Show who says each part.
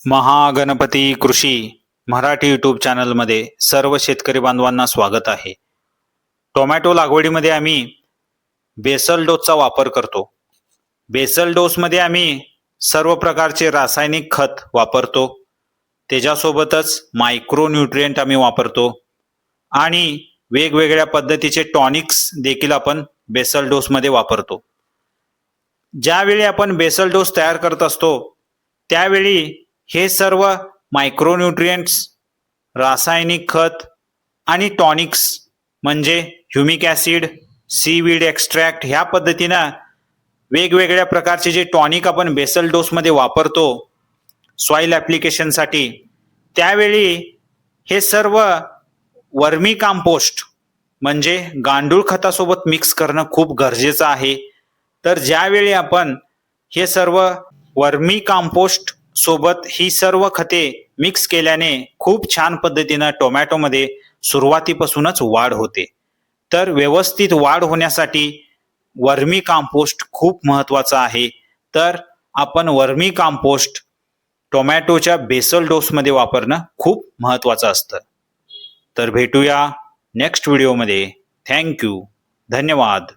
Speaker 1: महागणपती कृषी मराठी यूट्यूब चॅनलमध्ये सर्व शेतकरी बांधवांना स्वागत आहे. टोमॅटो लागवडीमध्ये आम्ही बेसल डोसचा वापर करतो. बेसल डोसमध्ये आम्ही सर्व प्रकारचे रासायनिक खत वापरतो. त्याच्यासोबतच मायक्रो न्यूट्रिएंट आम्ही वापरतो आणि वेगवेगळ्या पद्धतीचे टॉनिक्स देखील आपण बेसल डोसमध्ये वापरतो. ज्यावेळी आपण बेसल डोस तयार करत असतो त्यावेळी हे सर्व मायक्रोन्यूट्रिएंट्स, रासायनिक खत आणि टॉनिक्स म्हणजे ह्युमिक ॲसिड, सीवीड एक्स्ट्रॅक्ट ह्या पद्धतीनं वेगवेगळ्या प्रकारचे जे टॉनिक आपण बेसल डोसमध्ये वापरतो सॉईल ॲप्लिकेशनसाठी, त्यावेळी हे सर्व वर्मी कंपोस्ट म्हणजे गांडूळ खतासोबत मिक्स करणं खूप गरजेचं आहे. तर ज्यावेळी आपण हे सर्व वर्मी कंपोस्ट सोबत ही सर्व खते मिक्स केल्याने खूप छान पद्धतीनं टोमॅटोमध्ये सुरुवातीपासूनच वाढ होते. तर व्यवस्थित वाढ होण्यासाठी वर्मी कंपोस्ट खूप महत्त्वाचं आहे. तर आपण वर्मी कंपोस्ट टोमॅटोच्या बेसल डोसमध्ये वापरणं खूप महत्त्वाचं असतं. तर भेटूया नेक्स्ट व्हिडिओमध्ये. थँक्यू. धन्यवाद.